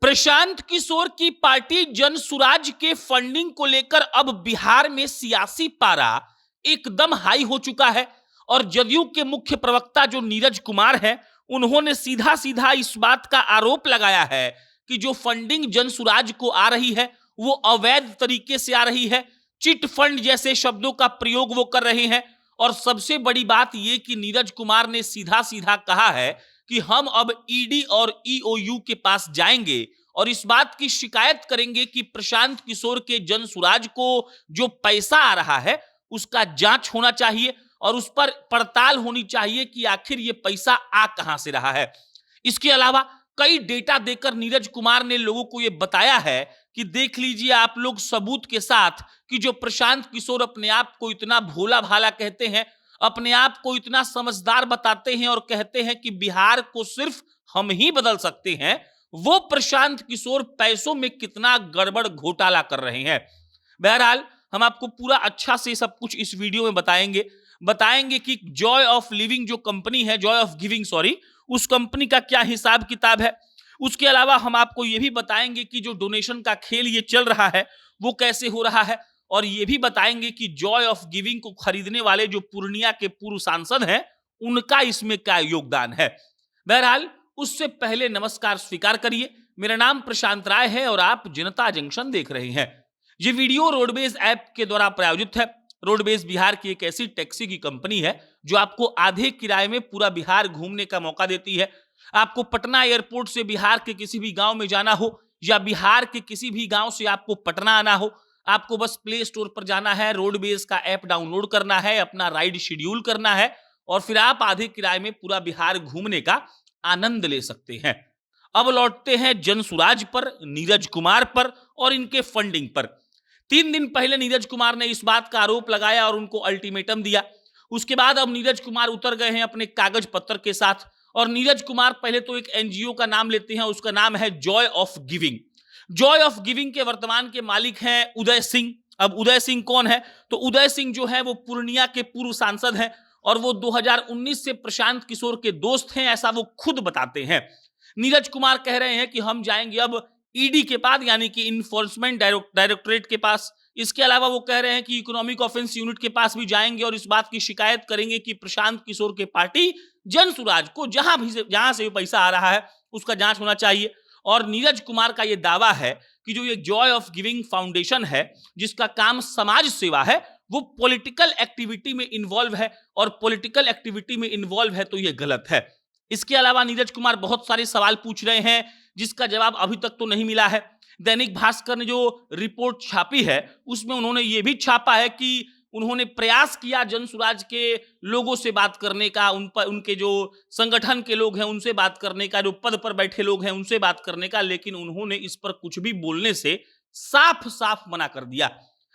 प्रशांत किशोर की पार्टी जनसुराज के फंडिंग को लेकर अब बिहार में सियासी पारा एकदम हाई हो चुका है और जदयू के मुख्य प्रवक्ता जो नीरज कुमार है, उन्होंने सीधा सीधा इस बात का आरोप लगाया है कि जो फंडिंग जनसुराज को आ रही है वो अवैध तरीके से आ रही है। चिट फंड जैसे शब्दों का प्रयोग वो कर रहे हैं और सबसे बड़ी बात यह कि नीरज कुमार ने सीधा सीधा कहा है कि हम अब ईडी और ईओयू के पास जाएंगे और इस बात की शिकायत करेंगे कि प्रशांत किशोर के जनसुराज को जो पैसा आ रहा है उसका जांच होना चाहिए और उस पर पड़ताल होनी चाहिए कि आखिर ये पैसा आ कहां से रहा है। इसके अलावा कई डेटा देकर नीरज कुमार ने लोगों को यह बताया है कि देख लीजिए आप लोग सबूत के साथ कि जो प्रशांत किशोर अपने आप को इतना भोला भाला कहते हैं, अपने आप को इतना समझदार बताते हैं और कहते हैं कि बिहार को सिर्फ हम ही बदल सकते हैं, वो प्रशांत किशोर पैसों में कितना गड़बड़ घोटाला कर रहे हैं। बहरहाल हम आपको पूरा अच्छा से सब कुछ इस वीडियो में बताएंगे कि जॉय ऑफ लिविंग जो कंपनी है, जॉय ऑफ गिविंग सॉरी, उस कंपनी का क्या हिसाब किताब है। उसके अलावा हम आपको यह भी बताएंगे कि जो डोनेशन का खेल ये चल रहा है वो कैसे हो रहा है और ये भी बताएंगे कि जॉय ऑफ गिविंग को खरीदने वाले जो पूर्णिया के पूर्व सांसद हैं उनका इसमें क्या योगदान है। बहरहाल उससे पहले नमस्कार स्वीकार करिए, मेरा नाम प्रशांत राय है और आप जनता जंक्शन देख रहे हैं। ये वीडियो रोडवेज ऐप के द्वारा प्रायोजित है। रोडवेज बिहार की एक ऐसी टैक्सी की कंपनी है जो आपको आधे किराए में पूरा बिहार घूमने का मौका देती है। आपको पटना एयरपोर्ट से बिहार के किसी भी गांव में जाना हो या बिहार के किसी भी गांव से आपको पटना आना हो, आपको बस प्ले स्टोर पर जाना है, रोडवेज का ऐप डाउनलोड करना है, अपना राइड शेड्यूल करना है और फिर आप आधे किराए में पूरा बिहार घूमने का आनंद ले सकते हैं। अब लौटते हैं जनसुराज पर, नीरज कुमार पर और इनके फंडिंग पर। 3 दिन पहले नीरज कुमार ने इस बात का आरोप लगाया और उनको अल्टीमेटम दिया। उसके बाद अब नीरज कुमार उतर गए हैं अपने कागज पत्र के साथ और नीरज कुमार पहले तो एक एनजीओ का नाम लेते हैं, उसका नाम है Joy of giving. Joy of giving के वर्तमान के मालिक हैं उदय सिंह। अब उदय सिंह कौन है? तो उदय सिंह जो है वो पूर्णिया के पूर्व सांसद हैं और वो 2019 से प्रशांत किशोर के दोस्त हैं, ऐसा वो खुद बताते हैं। नीरज कुमार कह रहे हैं कि हम जाएंगे अब ईडी के पास, यानी कि इन्फोर्समेंट डायरेक्टरेट के पास। इसके अलावा वो कह रहे हैं कि इकोनॉमिक ऑफेंस यूनिट के पास भी जाएंगे और इस बात की शिकायत करेंगे कि प्रशांत किशोर के पार्टी जनसुराज को जहां से पैसा आ रहा है उसका जांच होना चाहिए। और नीरज कुमार का यह दावा है कि जो ये जॉय ऑफ गिविंग फाउंडेशन है जिसका काम समाज सेवा है, वो पॉलिटिकल एक्टिविटी में इन्वॉल्व है और पॉलिटिकल एक्टिविटी में इन्वॉल्व है तो यह गलत है। इसके अलावा नीरज कुमार बहुत सारे सवाल पूछ रहे हैं जिसका जवाब अभी तक तो नहीं मिला है। दैनिक भास्कर ने जो रिपोर्ट छापी है उसमें उन्होंने ये भी छापा है कि उन्होंने प्रयास किया जनसुराज के लोगों से बात करने का, उनके जो संगठन के लोग हैं उनसे बात करने का, जो पद पर बैठे लोग हैं उनसे बात करने का, लेकिन उन्होंने इस पर कुछ भी बोलने से साफ साफ मना कर दिया।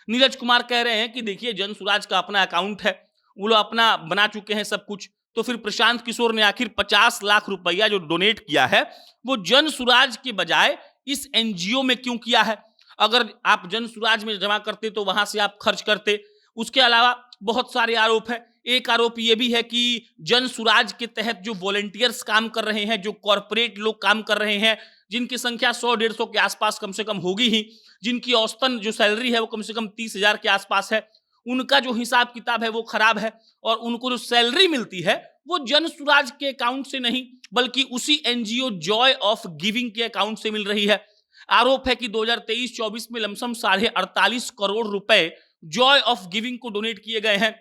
नीरज कुमार कह रहे हैं कि देखिए जनसुराज का अपना अकाउंट है, वो लोग अपना बना चुके हैं सब कुछ, तो फिर प्रशांत किशोर ने आखिर 50 लाख रुपया जो डोनेट किया है वो जनसुराज के बजाय इस एनजीओ में क्यों किया है? अगर आप जनसुराज में जमा करते तो वहां से आप खर्च करते। उसके अलावा बहुत सारे आरोप है। एक आरोप यह भी है कि जनसुराज के तहत जो वॉलंटियर्स काम कर रहे हैं, जो कॉर्पोरेट लोग काम कर रहे हैं, जिनकी संख्या 100-150 के आसपास कम से कम होगी ही, जिनकी औसतन जो सैलरी है वो कम से कम 30,000 के आसपास है, उनका जो हिसाब किताब है वो खराब है और उनको जो सैलरी मिलती है वो जनसुराज के अकाउंट से नहीं बल्कि उसी एनजीओ जॉय ऑफ गिविंग के अकाउंट से मिल रही है। आरोप है कि 2023-24 में लमसम 48.5 करोड़ रुपए जॉय ऑफ गिविंग को डोनेट किए गए हैं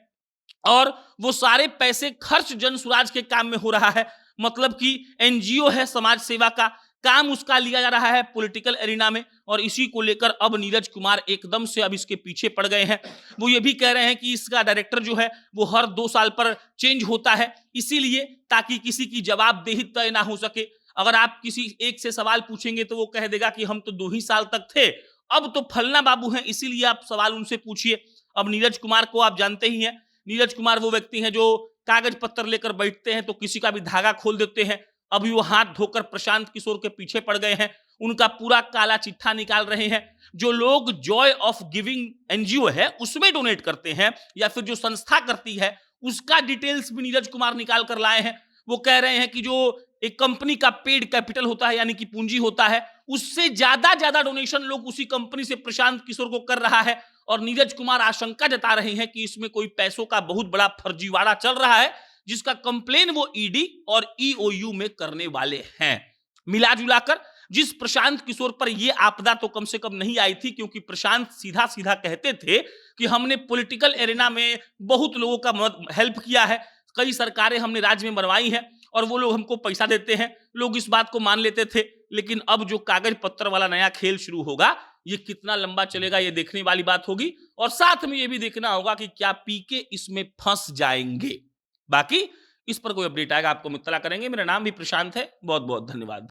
और वो सारे पैसे खर्च जनसुराज के काम में हो रहा है। मतलब कि एनजीओ है, समाज सेवा का काम उसका लिया जा रहा है पॉलिटिकल एरिना में और इसी को लेकर अब नीरज कुमार एकदम से अब इसके पीछे पड़ गए हैं। वो ये भी कह रहे हैं कि इसका डायरेक्टर जो है वो हर 2 साल पर चेंज होता है, इसीलिए ताकि किसी की जवाबदेही तय ना हो सके। अगर आप किसी एक से सवाल पूछेंगे तो वो कह देगा कि हम तो 2 ही साल तक थे, अब तो फलना बाबू हैं, इसीलिए आप सवाल उनसे पूछिए। अब नीरज कुमार को आप जानते ही हैं, नीरज कुमार वो व्यक्ति हैं जो कागज पत्र लेकर बैठते हैं तो किसी का भी धागा खोल देते हैं। अभी वो हाथ धोकर प्रशांत किशोर के पीछे पड़ गए हैं, उनका पूरा काला चिट्ठा निकाल रहे हैं। जो लोग जॉय ऑफ गिविंग एनजीओ है उसमें डोनेट करते हैं या फिर जो संस्था करती है उसका डिटेल्स भी नीरज कुमार निकाल कर लाए हैं। वो कह रहे हैं कि जो एक कंपनी का पेड कैपिटल होता है, यानी कि पूंजी होता है, उससे ज्यादा डोनेशन लोग उसी कंपनी से प्रशांत किशोर को कर रहा है। और नीरज कुमार आशंका जता रहे हैं कि इसमें कोई पैसों का बहुत बड़ा फर्जीवाड़ा चल रहा है, जिसका कंप्लेन वो ईडी और ईओयू में करने वाले हैं। मिला जुलाकर जिस प्रशांत किशोर पर यह आपदा तो कम से कम नहीं आई थी, क्योंकि प्रशांत सीधा सीधा कहते थे कि हमने पॉलिटिकल एरिना में बहुत लोगों का हेल्प किया है, कई सरकारें हमने राज्य में बनवाई हैं और वो लोग हमको पैसा देते हैं, लोग इस बात को मान लेते थे। लेकिन अब जो कागज पत्तर वाला नया खेल शुरू होगा, ये कितना लंबा चलेगा, ये देखने वाली बात होगी। और साथ में ये भी देखना होगा कि क्या पीके इसमें फंस जाएंगे। बाकी इस पर कोई अपडेट आएगा आपको हम इत्तला करेंगे। मेरा नाम भी प्रशांत है। बहुत बहुत धन्यवाद।